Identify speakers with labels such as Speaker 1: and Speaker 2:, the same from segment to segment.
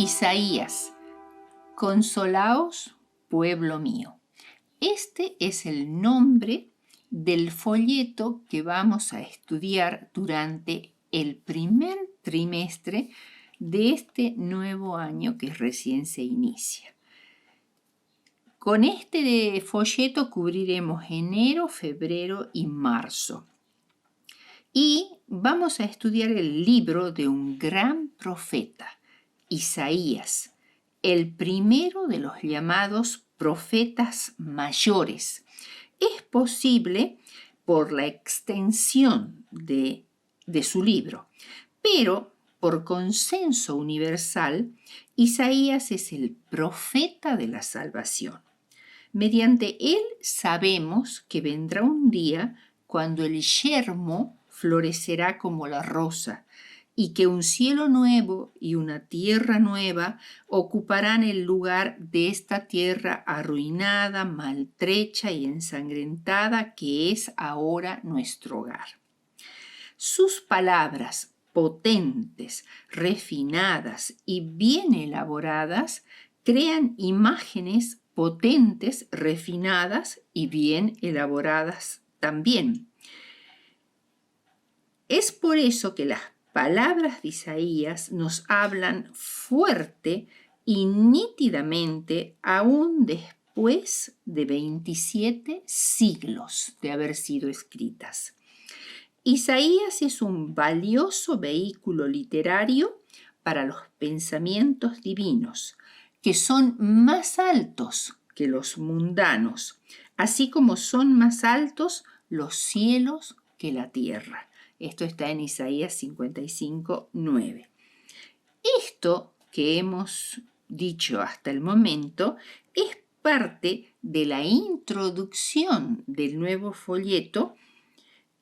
Speaker 1: Isaías, consolaos, pueblo mío. Este es el nombre del folleto que vamos a estudiar durante el primer trimestre de este nuevo año que recién se inicia. Con este folleto cubriremos enero, febrero y marzo. Y vamos a estudiar el libro de un gran profeta, Isaías, el primero de los llamados profetas mayores. Es posible por la extensión de su libro, pero por consenso universal, Isaías es el profeta de la salvación. Mediante él sabemos que vendrá un día cuando el yermo florecerá como la rosa, y que un cielo nuevo y una tierra nueva ocuparán el lugar de esta tierra arruinada, maltrecha y ensangrentada que es ahora nuestro hogar. Sus palabras potentes, refinadas y bien elaboradas crean imágenes potentes, refinadas y bien elaboradas también. Es por eso que las palabras de Isaías nos hablan fuerte y nítidamente aún después de 27 siglos de haber sido escritas. Isaías es un valioso vehículo literario para los pensamientos divinos, que son más altos que los mundanos, así como son más altos los cielos que la tierra. Esto está en Isaías 55, 9. Esto que hemos dicho hasta el momento es parte de la introducción del nuevo folleto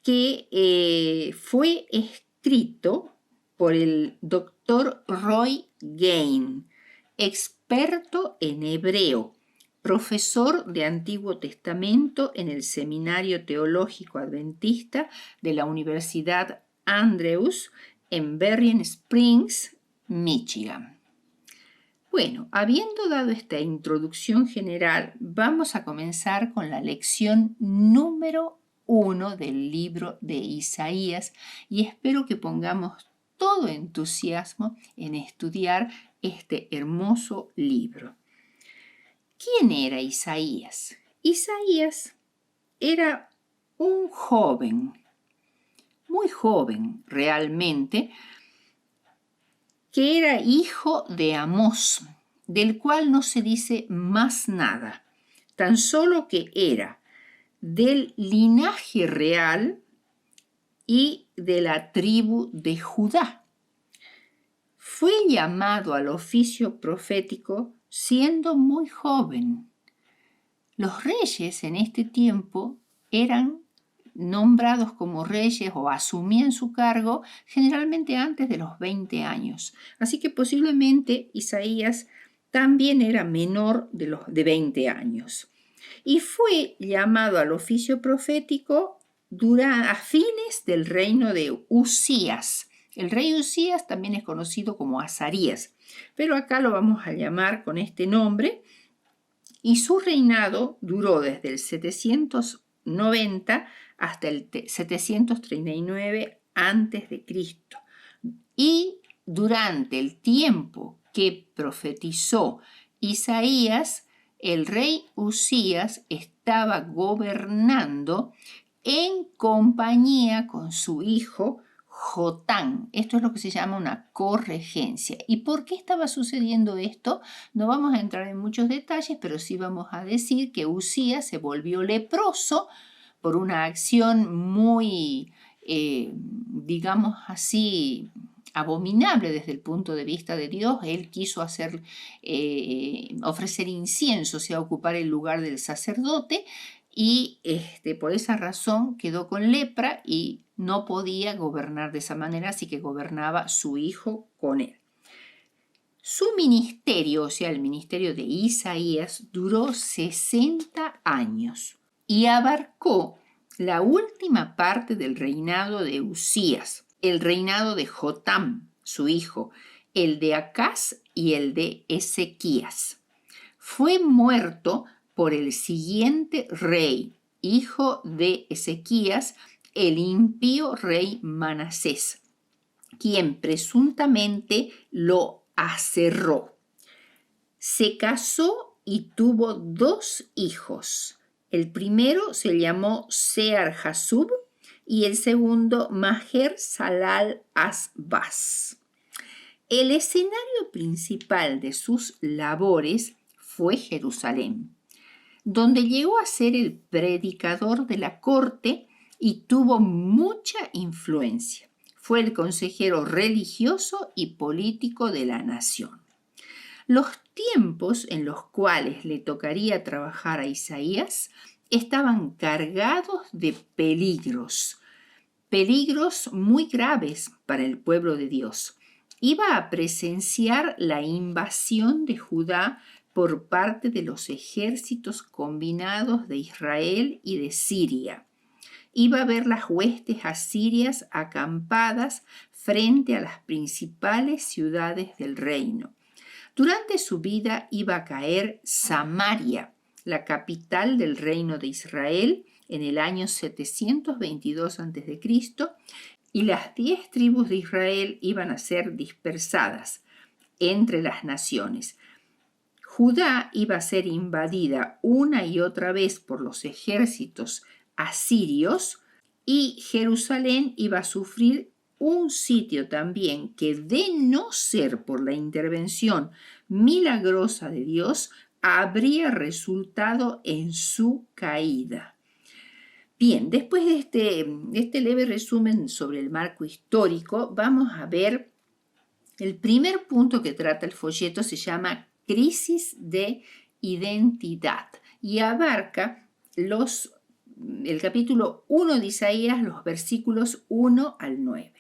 Speaker 1: que fue escrito por el doctor Roy Gain, experto en hebreo, profesor de Antiguo Testamento en el Seminario Teológico Adventista de la Universidad Andrews en Berrien Springs, Michigan. Bueno, habiendo dado esta introducción general, vamos a comenzar con la lección número 1 del libro de Isaías y espero que pongamos todo entusiasmo en estudiar este hermoso libro. ¿Quién era Isaías? Isaías era un joven, muy joven realmente, que era hijo de Amós, del cual no se dice más nada, tan solo que era del linaje real y de la tribu de Judá. Fue llamado al oficio profético siendo muy joven. Los reyes en este tiempo eran nombrados como reyes o asumían su cargo generalmente antes de los 20 años. Así que posiblemente Isaías también era menor de 20 años. Y fue llamado al oficio profético a fines del reino de Usías. El rey Usías también es conocido como Azarías, pero acá lo vamos a llamar con este nombre. Y su reinado duró desde el 790 hasta el 739 a.C. Y durante el tiempo que profetizó Isaías, el rey Usías estaba gobernando en compañía con su hijo Jotán. Esto es lo que se llama una corregencia. ¿Y por qué estaba sucediendo esto? No vamos a entrar en muchos detalles, pero sí vamos a decir que Usías se volvió leproso por una acción muy, digamos así, abominable desde el punto de vista de Dios. Él quiso ofrecer incienso, o sea, ocupar el lugar del sacerdote, y por esa razón quedó con lepra y no podía gobernar de esa manera, así que gobernaba su hijo con él. Su ministerio, o sea, el ministerio de Isaías, duró 60 años y abarcó la última parte del reinado de Usías, el reinado de Jotam, su hijo, el de Acaz y el de Ezequías. Fue muerto por el siguiente rey, hijo de Ezequías, el impío rey Manasés, quien presuntamente lo aserró. Se casó y tuvo 2 hijos. El primero se llamó Sear-Jasub y el segundo Maher-Salal-Asbaz. El escenario principal de sus labores fue Jerusalén, donde llegó a ser el predicador de la corte y tuvo mucha influencia. Fue el consejero religioso y político de la nación. Los tiempos en los cuales le tocaría trabajar a Isaías estaban cargados de peligros muy graves para el pueblo de Dios. Iba a presenciar la invasión de Judá por parte de los ejércitos combinados de Israel y de Siria. Iba a ver las huestes asirias acampadas frente a las principales ciudades del reino. Durante su vida iba a caer Samaria, la capital del reino de Israel, en el año 722 a.C., y las 10 tribus de Israel iban a ser dispersadas entre las naciones. Judá iba a ser invadida una y otra vez por los ejércitos asirios y Jerusalén iba a sufrir un sitio también que, de no ser por la intervención milagrosa de Dios, habría resultado en su caída. Bien, después de este leve resumen sobre el marco histórico, vamos a ver el primer punto que trata el folleto. Se llama Crisis de Identidad y abarca el capítulo 1 de Isaías, los versículos 1 al 9.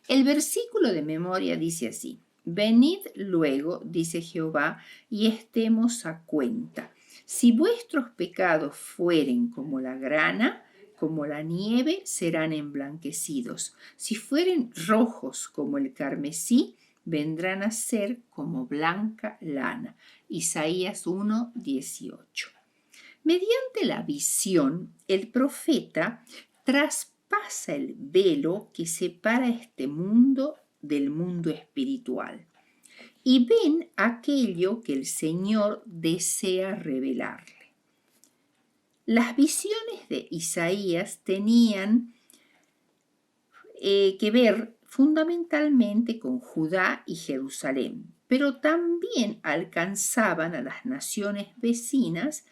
Speaker 1: El versículo de memoria dice así: Venid luego, dice Jehová, y estemos a cuenta. Si vuestros pecados fueren como la grana, como la nieve, serán emblanquecidos. Si fueren rojos como el carmesí, vendrán a ser como blanca lana. Isaías 1:18. Mediante la visión, el profeta traspasa el velo que separa este mundo del mundo espiritual y ven aquello que el Señor desea revelarle. Las visiones de Isaías tenían que ver fundamentalmente con Judá y Jerusalén, pero también alcanzaban a las naciones vecinas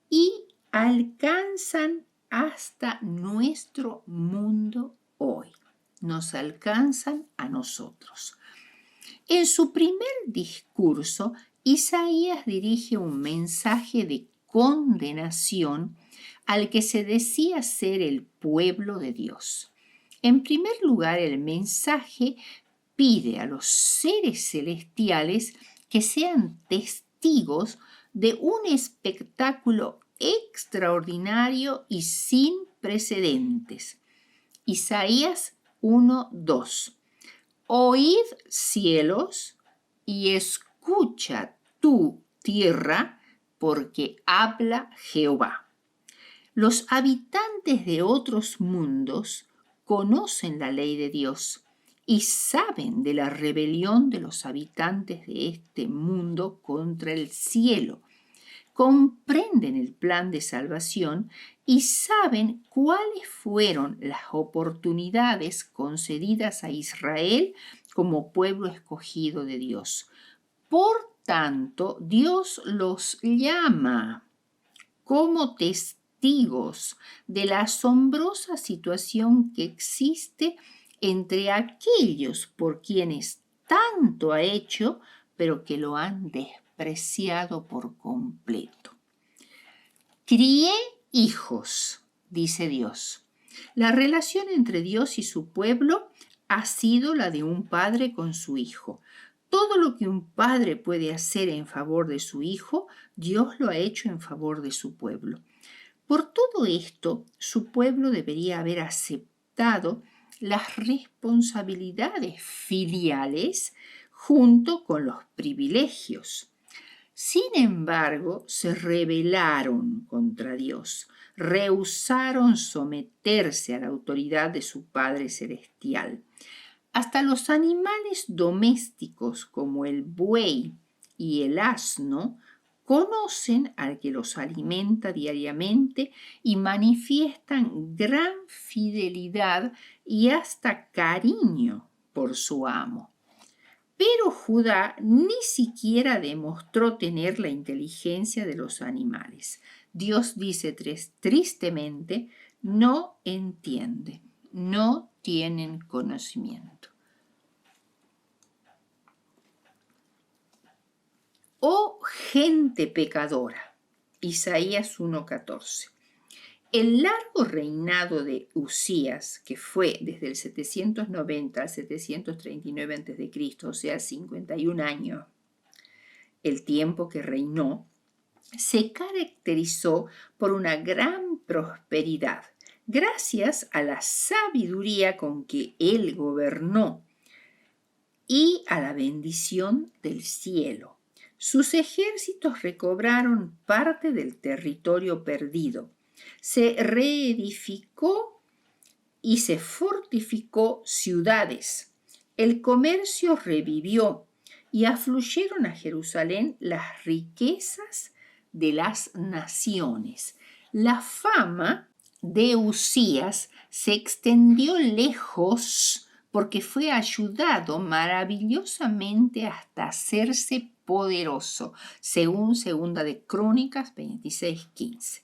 Speaker 1: y alcanzan hasta nuestro mundo hoy. Nos alcanzan a nosotros. En su primer discurso, Isaías dirige un mensaje de condenación al que se decía ser el pueblo de Dios. En primer lugar, el mensaje pide a los seres celestiales que sean testigos de un espectáculo extraordinario y sin precedentes. Isaías 1:2. Oíd, cielos, y escucha tú, tierra, porque habla Jehová. Los habitantes de otros mundos conocen la ley de Dios y saben de la rebelión de los habitantes de este mundo contra el cielo. Comprenden el plan de salvación y saben cuáles fueron las oportunidades concedidas a Israel como pueblo escogido de Dios. Por tanto, Dios los llama como testigos de la asombrosa situación que existe entre aquellos por quienes tanto ha hecho, pero que lo han despreciado por completo. Crié hijos, dice Dios. La relación entre Dios y su pueblo ha sido la de un padre con su hijo. Todo lo que un padre puede hacer en favor de su hijo, Dios lo ha hecho en favor de su pueblo. Por todo esto, su pueblo debería haber aceptado las responsabilidades filiales junto con los privilegios. Sin embargo, se rebelaron contra Dios, rehusaron someterse a la autoridad de su Padre Celestial. Hasta los animales domésticos como el buey y el asno conocen al que los alimenta diariamente y manifiestan gran fidelidad y hasta cariño por su amo. Pero Judá ni siquiera demostró tener la inteligencia de los animales. Dios dice tristemente, no entienden, no tienen conocimiento. Oh gente pecadora, Isaías 1:14. El largo reinado de Usías, que fue desde el 790 al 739 a.C., o sea, 51 años, el tiempo que reinó, se caracterizó por una gran prosperidad, gracias a la sabiduría con que él gobernó y a la bendición del cielo. Sus ejércitos recobraron parte del territorio perdido. Se reedificó y se fortificó ciudades. El comercio revivió y afluyeron a Jerusalén las riquezas de las naciones. La fama de Usías se extendió lejos porque fue ayudado maravillosamente hasta hacerse poderoso, según Segunda de Crónicas 26:15.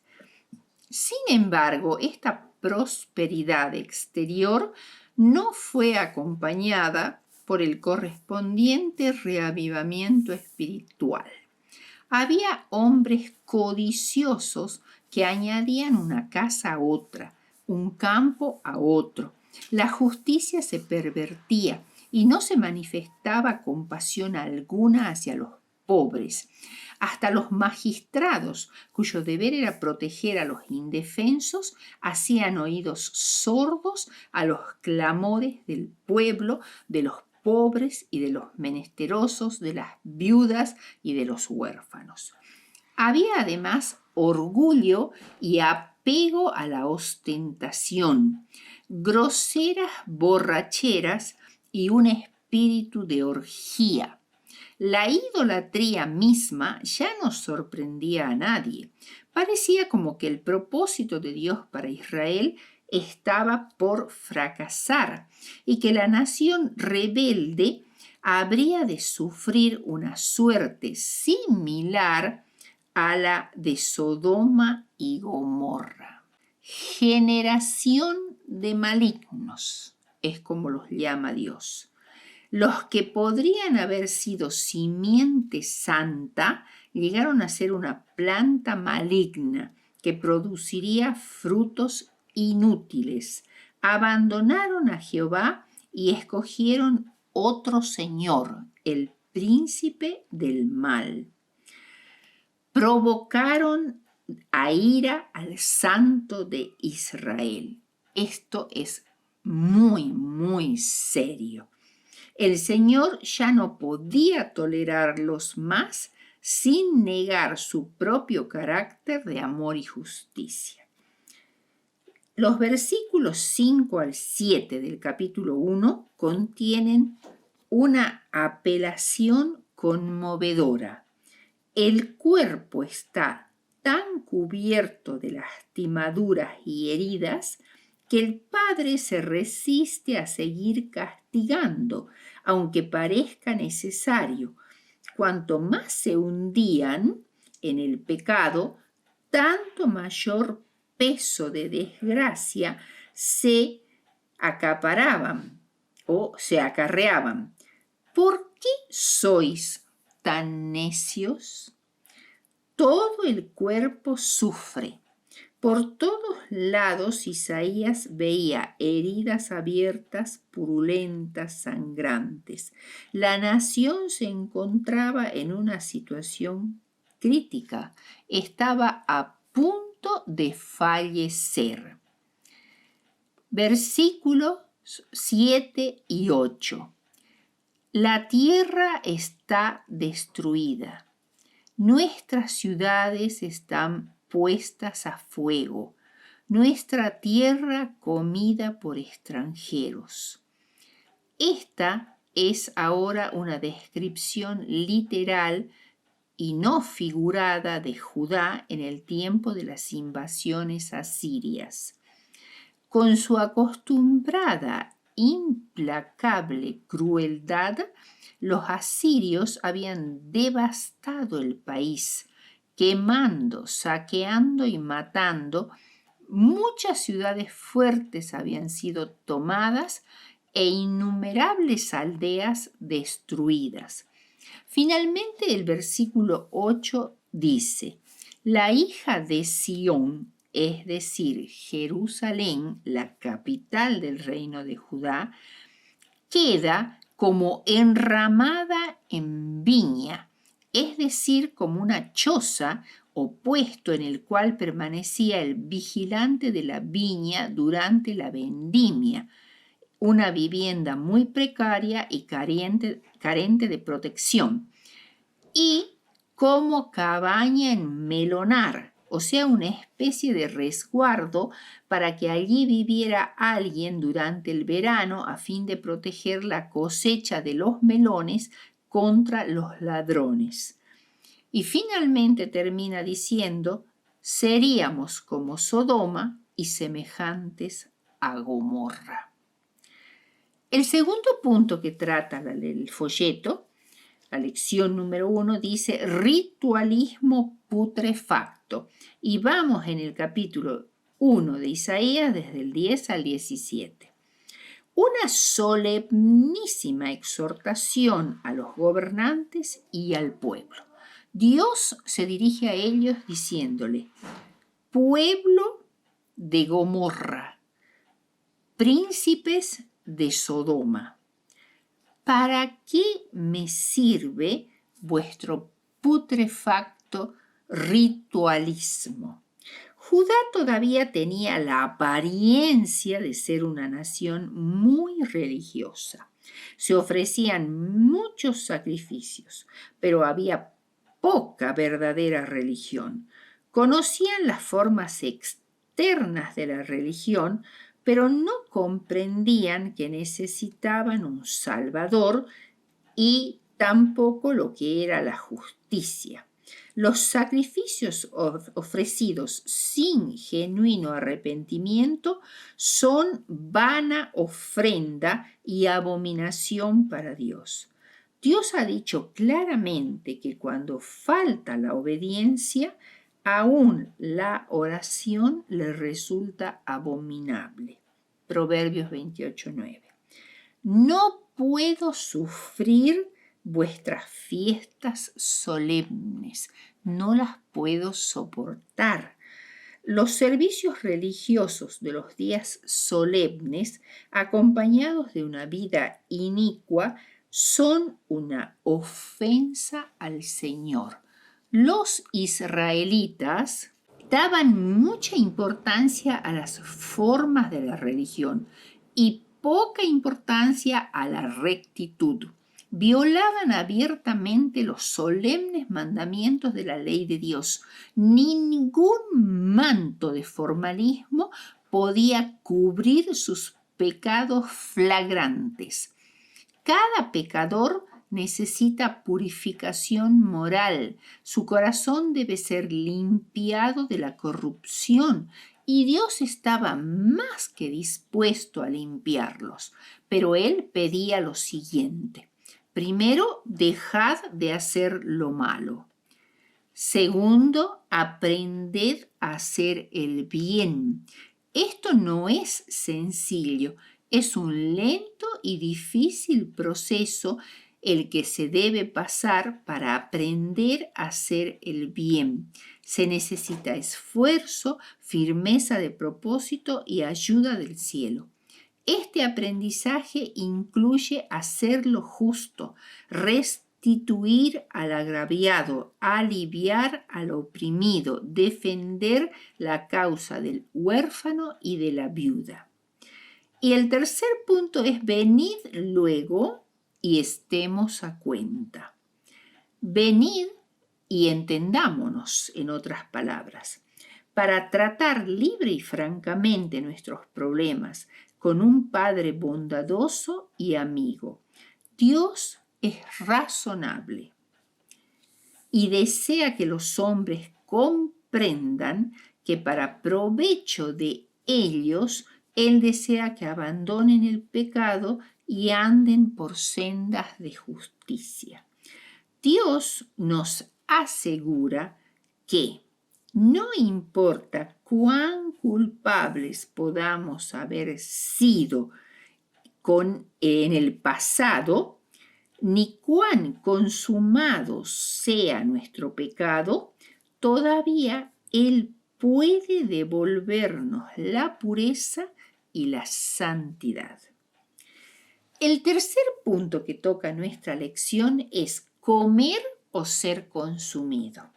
Speaker 1: Sin embargo, esta prosperidad exterior no fue acompañada por el correspondiente reavivamiento espiritual. Había hombres codiciosos que añadían una casa a otra, un campo a otro. La justicia se pervertía y no se manifestaba compasión alguna hacia los pobres. Hasta los magistrados, cuyo deber era proteger a los indefensos, hacían oídos sordos a los clamores del pueblo, de los pobres y de los menesterosos, de las viudas y de los huérfanos. Había además orgullo y apego a la ostentación, groseras borracheras y un espíritu de orgía. La idolatría misma ya no sorprendía a nadie. Parecía como que el propósito de Dios para Israel estaba por fracasar y que la nación rebelde habría de sufrir una suerte similar a la de Sodoma y Gomorra. Generación de malignos es como los llama Dios. Los que podrían haber sido simiente santa llegaron a ser una planta maligna que produciría frutos inútiles. Abandonaron a Jehová y escogieron otro señor, el príncipe del mal. Provocaron a ira al Santo de Israel. Esto es muy, muy serio. El Señor ya no podía tolerarlos más sin negar su propio carácter de amor y justicia. Los versículos 5 al 7 del capítulo 1 contienen una apelación conmovedora. El cuerpo está tan cubierto de lastimaduras y heridas que el padre se resiste a seguir castigando, aunque parezca necesario. Cuanto más se hundían en el pecado, tanto mayor peso de desgracia se acaparaban o se acarreaban. ¿Por qué sois tan necios? Todo el cuerpo sufre. Por todos lados Isaías veía heridas abiertas, purulentas, sangrantes. La nación se encontraba en una situación crítica. Estaba a punto de fallecer. Versículos 7 y 8. La tierra está destruida. Nuestras ciudades están puestas a fuego. Nuestra tierra comida por extranjeros. Esta es ahora una descripción literal y no figurada de Judá en el tiempo de las invasiones asirias. Con su acostumbrada, implacable crueldad, los asirios habían devastado el país, quemando, saqueando y matando. Muchas ciudades fuertes habían sido tomadas e innumerables aldeas destruidas. Finalmente el versículo 8 dice: la hija de Sión, es decir, Jerusalén, la capital del reino de Judá, queda como enramada en viña, es decir, como una choza o puesto en el cual permanecía el vigilante de la viña durante la vendimia, una vivienda muy precaria y carente de protección, y como cabaña en melonar, o sea, una especie de resguardo para que allí viviera alguien durante el verano a fin de proteger la cosecha de los melones contra los ladrones. Y finalmente termina diciendo: seríamos como Sodoma y semejantes a Gomorra. El segundo punto que trata el folleto, la lección número 1, dice ritualismo putrefacto. Y vamos en el capítulo 1 de Isaías desde el 10 al 17. Una solemnísima exhortación a los gobernantes y al pueblo. Dios se dirige a ellos diciéndole: pueblo de Gomorra, príncipes de Sodoma, ¿para qué me sirve vuestro putrefacto ritualismo? Judá todavía tenía la apariencia de ser una nación muy religiosa. Se ofrecían muchos sacrificios, pero había poca verdadera religión. Conocían las formas externas de la religión, pero no comprendían que necesitaban un Salvador y tampoco lo que era la justicia. Los sacrificios ofrecidos sin genuino arrepentimiento son vana ofrenda y abominación para Dios. Dios ha dicho claramente que cuando falta la obediencia, aún la oración le resulta abominable. Proverbios 28:9. No puedo sufrir vuestras fiestas solemnes, no las puedo soportar. Los servicios religiosos de los días solemnes, acompañados de una vida inicua, son una ofensa al Señor. Los israelitas daban mucha importancia a las formas de la religión y poca importancia a la rectitud. Violaban abiertamente los solemnes mandamientos de la ley de Dios. Ningún manto de formalismo podía cubrir sus pecados flagrantes. Cada pecador necesita purificación moral. Su corazón debe ser limpiado de la corrupción y Dios estaba más que dispuesto a limpiarlos. Pero Él pedía lo siguiente: primero, dejad de hacer lo malo. Segundo, aprended a hacer el bien. Esto no es sencillo, es un lento y difícil proceso el que se debe pasar para aprender a hacer el bien. Se necesita esfuerzo, firmeza de propósito y ayuda del cielo. Este aprendizaje incluye hacer lo justo, restituir al agraviado, aliviar al oprimido, defender la causa del huérfano y de la viuda. Y el tercer punto es: venid luego y estemos a cuenta. Venid y entendámonos, en otras palabras, para tratar libre y francamente nuestros problemas con un Padre bondadoso y amigo. Dios es razonable y desea que los hombres comprendan que para provecho de ellos, Él desea que abandonen el pecado y anden por sendas de justicia. Dios nos asegura que no importa cuán culpables podamos haber sido en el pasado, ni cuán consumado sea nuestro pecado, todavía Él puede devolvernos la pureza y la santidad. El tercer punto que toca nuestra lección es comer o ser consumido.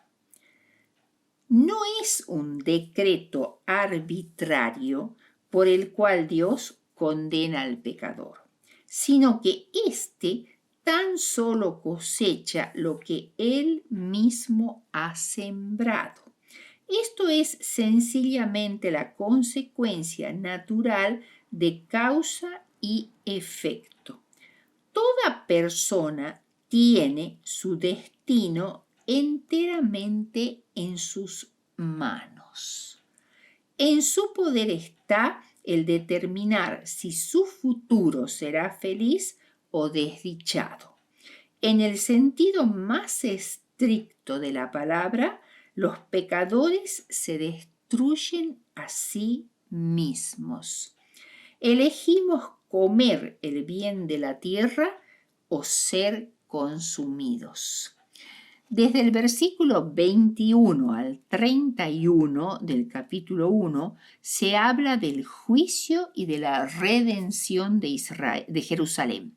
Speaker 1: No es un decreto arbitrario por el cual Dios condena al pecador, sino que éste tan solo cosecha lo que Él mismo ha sembrado. Esto es sencillamente la consecuencia natural de causa y efecto. Toda persona tiene su destino enteramente en sus manos. En su poder está el determinar si su futuro será feliz o desdichado. En el sentido más estricto de la palabra, los pecadores se destruyen a sí mismos. Elegimos comer el bien de la tierra o ser consumidos. Desde el versículo 21 al 31 del capítulo 1 se habla del juicio y de la redención de Jerusalén.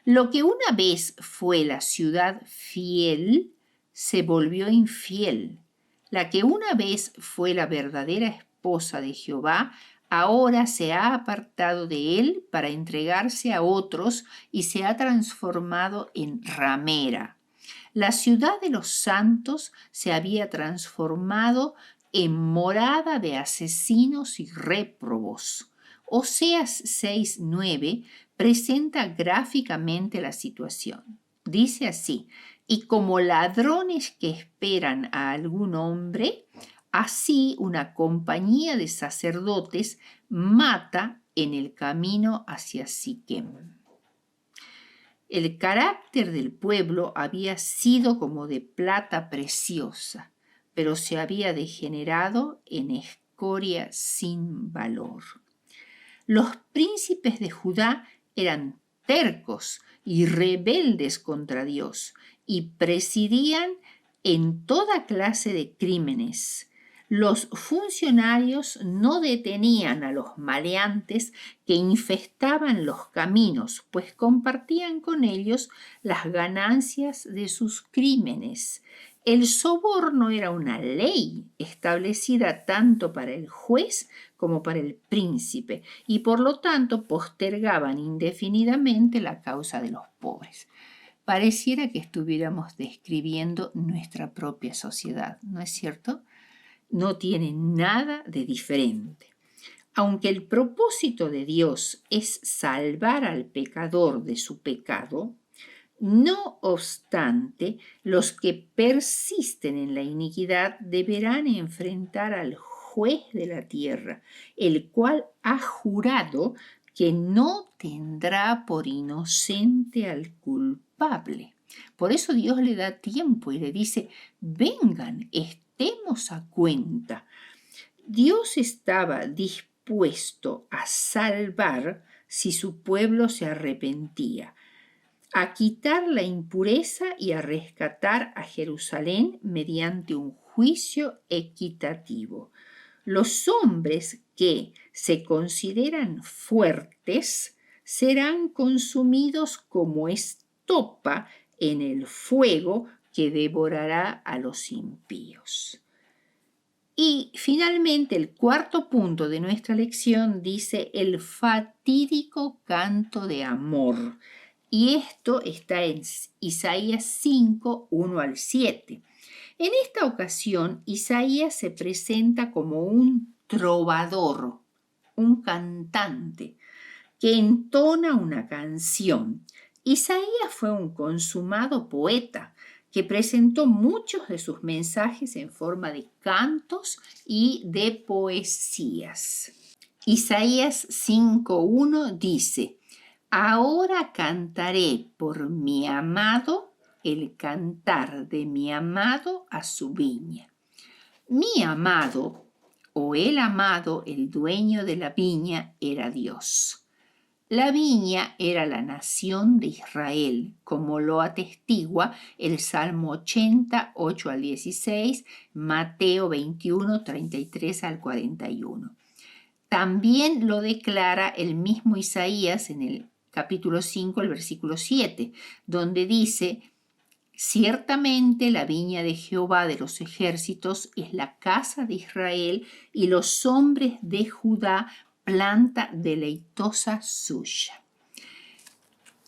Speaker 1: Lo que una vez fue la ciudad fiel se volvió infiel. La que una vez fue la verdadera esposa de Jehová ahora se ha apartado de él para entregarse a otros y se ha transformado en ramera. La ciudad de los santos se había transformado en morada de asesinos y réprobos. Oseas 6:9 presenta gráficamente la situación. Dice así: y como ladrones que esperan a algún hombre, así una compañía de sacerdotes mata en el camino hacia Siquem. El carácter del pueblo había sido como de plata preciosa, pero se había degenerado en escoria sin valor. Los príncipes de Judá eran tercos y rebeldes contra Dios y presidían en toda clase de crímenes. Los funcionarios no detenían a los maleantes que infestaban los caminos, pues compartían con ellos las ganancias de sus crímenes. El soborno era una ley establecida tanto para el juez como para el príncipe, y por lo tanto postergaban indefinidamente la causa de los pobres. Pareciera que estuviéramos describiendo nuestra propia sociedad, ¿no es cierto? No tiene nada de diferente. Aunque el propósito de Dios es salvar al pecador de su pecado, no obstante, los que persisten en la iniquidad deberán enfrentar al juez de la tierra, el cual ha jurado que no tendrá por inocente al culpable. Por eso Dios le da tiempo y le dice: vengan, estemos a cuenta. Dios estaba dispuesto a salvar si su pueblo se arrepentía, a quitar la impureza y a rescatar a Jerusalén mediante un juicio equitativo. Los hombres que se consideran fuertes serán consumidos como estopa en el fuego que devorará a los impíos. Y finalmente el cuarto punto de nuestra lección dice el fatídico canto de amor Y esto está en Isaías 5, 1 al 7. En esta ocasión, Isaías se presenta como un trovador, un cantante, que entona una canción. Isaías fue un consumado poeta que presentó muchos de sus mensajes en forma de cantos y de poesías. Isaías 5:1 dice: Ahora cantaré por mi amado el cantar de mi amado a su viña. Mi amado, o el amado, el dueño de la viña, era Dios. La viña era la nación de Israel, como lo atestigua el Salmo 80, 8 al 16, Mateo 21, 33 al 41. También lo declara el mismo Isaías en el capítulo 5, el versículo 7, donde dice: Ciertamente la viña de Jehová de los ejércitos es la casa de Israel, y los hombres de Judá planta deleitosa suya.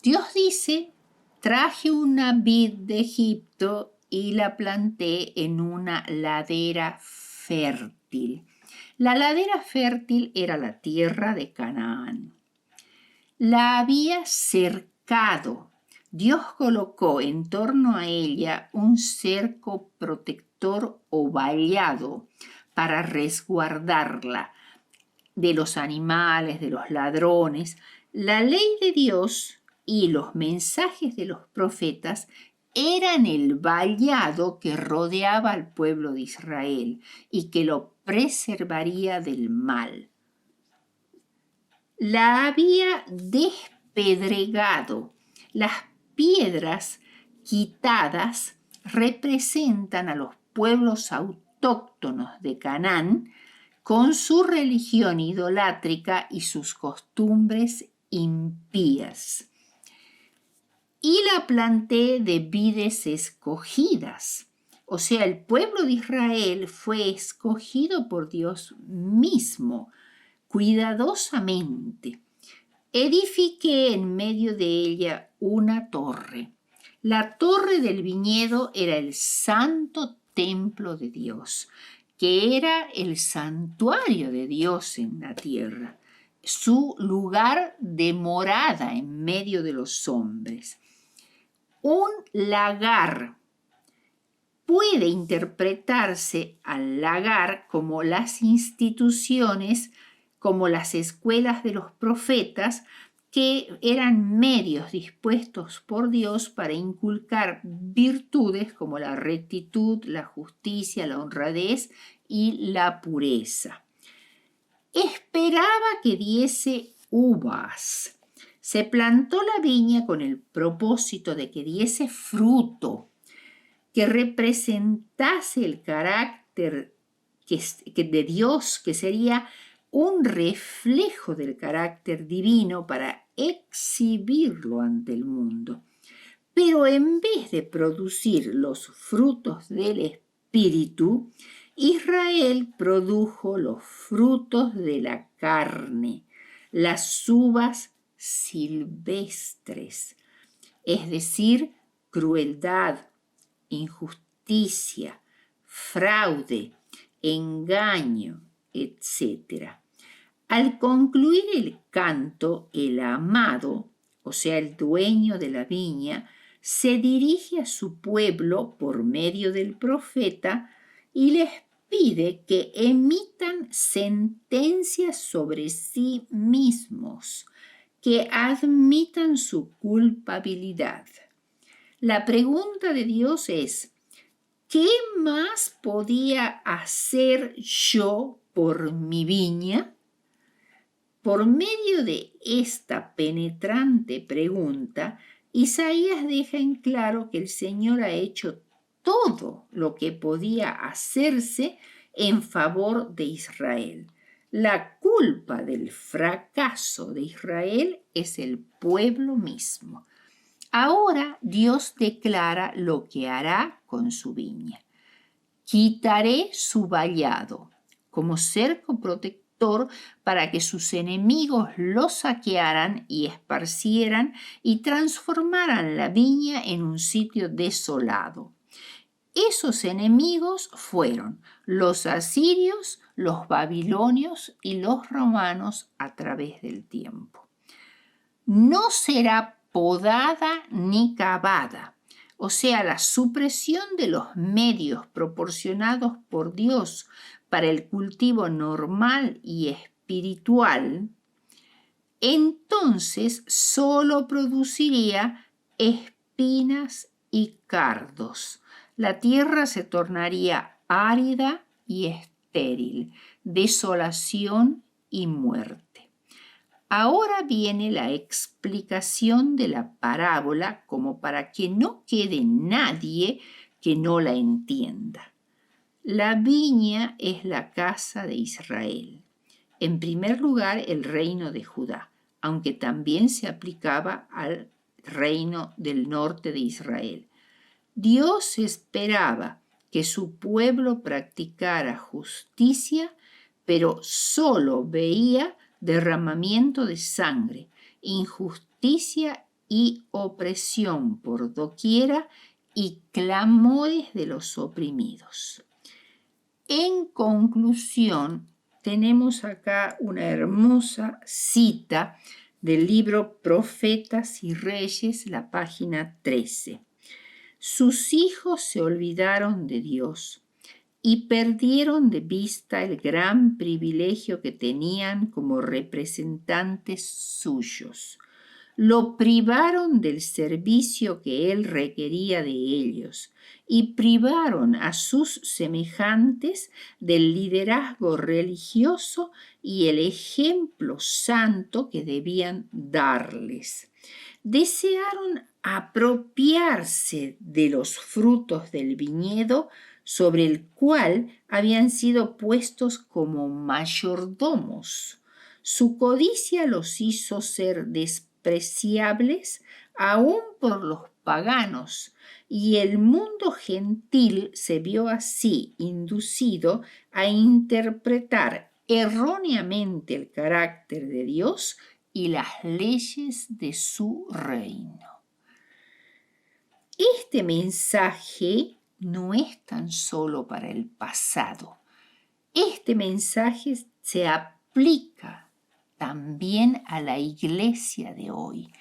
Speaker 1: Dios dice: traje una vid de Egipto y la planté en una ladera fértil. La ladera fértil era la tierra de Canaán. La había cercado. Dios colocó en torno a ella un cerco protector o vallado para resguardarla de los animales, de los ladrones. La ley de Dios y los mensajes de los profetas eran el vallado que rodeaba al pueblo de Israel y que lo preservaría del mal. La había despedregado. Las piedras quitadas representan a los pueblos autóctonos de Canaán con su religión idolátrica y sus costumbres impías. Y la planté de vides escogidas. O sea, el pueblo de Israel fue escogido por Dios mismo, cuidadosamente. Edifiqué en medio de ella una torre. La torre del viñedo era el santo templo de Dios, que era el santuario de Dios en la tierra, su lugar de morada en medio de los hombres. Un lagar puede interpretarse al lagar como las instituciones, como las escuelas de los profetas, que eran medios dispuestos por Dios para inculcar virtudes como la rectitud, la justicia, la honradez y la pureza. Esperaba que diese uvas. Se plantó la viña con el propósito de que diese fruto, que representase el carácter de Dios, que sería un reflejo del carácter divino para exhibirlo ante el mundo. Pero en vez de producir los frutos del Espíritu, Israel produjo los frutos de la carne, las uvas silvestres, es decir, crueldad, injusticia, fraude, engaño, etc. Al concluir el canto, el amado, o sea, el dueño de la viña, se dirige a su pueblo por medio del profeta y les pide que emitan sentencias sobre sí mismos, que admitan su culpabilidad. La pregunta de Dios es: ¿qué más podía hacer yo por mi viña? Por medio de esta penetrante pregunta, Isaías deja en claro que el Señor ha hecho todo lo que podía hacerse en favor de Israel. La culpa del fracaso de Israel es el pueblo mismo. Ahora Dios declara lo que hará con su viña. Quitaré su vallado como cerco protector pastor para que sus enemigos lo saquearan y esparcieran y transformaran la viña en un sitio desolado. Esos enemigos fueron los asirios, los babilonios y los romanos a través del tiempo. No será podada ni cavada, o sea, la supresión de los medios proporcionados por Dios para el cultivo normal y espiritual, entonces solo produciría espinas y cardos. La tierra se tornaría árida y estéril, desolación y muerte. Ahora viene la explicación de la parábola como para que no quede nadie que no la entienda. La viña es la casa de Israel. En primer lugar, el reino de Judá, aunque también se aplicaba al reino del norte de Israel. Dios esperaba que su pueblo practicara justicia, pero solo veía derramamiento de sangre, injusticia y opresión por doquiera y clamores de los oprimidos. En conclusión, tenemos acá una hermosa cita del libro Profetas y Reyes, la página 13. Sus hijos se olvidaron de Dios y perdieron de vista el gran privilegio que tenían como representantes suyos. Lo privaron del servicio que él requería de ellos y privaron a sus semejantes del liderazgo religioso y el ejemplo santo que debían darles. Desearon apropiarse de los frutos del viñedo sobre el cual habían sido puestos como mayordomos. Su codicia los hizo ser despreciables aún por los paganos, y el mundo gentil se vio así inducido a interpretar erróneamente el carácter de Dios y las leyes de su reino. Este mensaje no es tan solo para el pasado. Este mensaje se aplica también a la iglesia de hoy.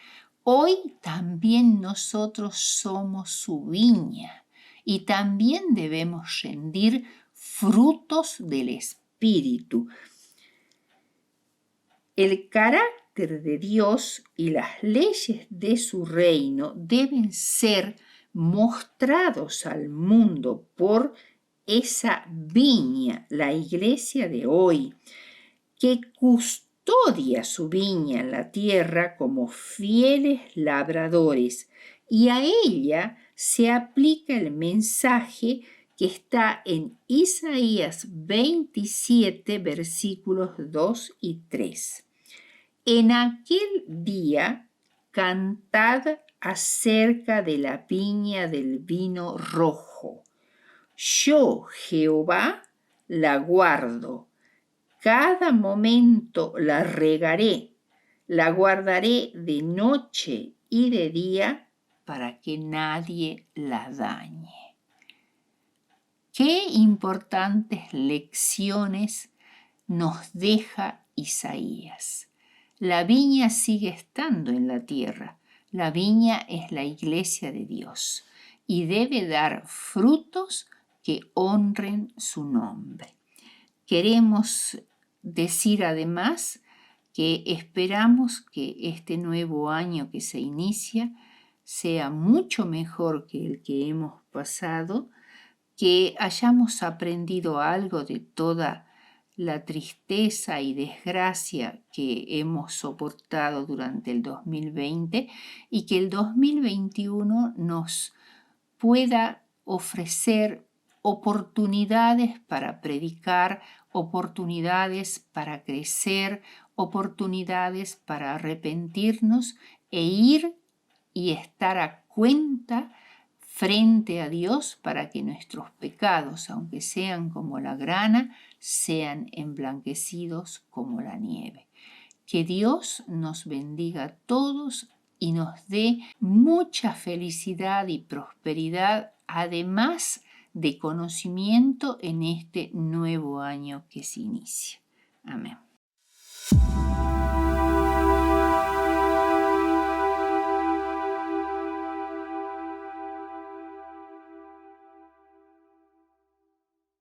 Speaker 1: Hoy también nosotros somos su viña y también debemos rendir frutos del Espíritu. El carácter de Dios y las leyes de su reino deben ser mostrados al mundo por esa viña, la iglesia de hoy, que custodia su viña en la tierra como fieles labradores, y a ella se aplica el mensaje que está en Isaías 27, versículos 2 y 3. En aquel día, cantad acerca de la viña del vino rojo. Yo, Jehová, la guardo. Cada momento la regaré, la guardaré de noche y de día para que nadie la dañe. Qué importantes lecciones nos deja Isaías. La viña sigue estando en la tierra. La viña es la iglesia de Dios y debe dar frutos que honren su nombre. Queremos decir además que esperamos que este nuevo año que se inicia sea mucho mejor que el que hemos pasado, que hayamos aprendido algo de toda la tristeza y desgracia que hemos soportado durante el 2020 y que el 2021 nos pueda ofrecer oportunidades para predicar, oportunidades para crecer, oportunidades para arrepentirnos e ir y estar a cuenta frente a Dios para que nuestros pecados, aunque sean como la grana, sean emblanquecidos como la nieve. Que Dios nos bendiga a todos y nos dé mucha felicidad y prosperidad, además de conocimiento en este nuevo año que se inicia. Amén.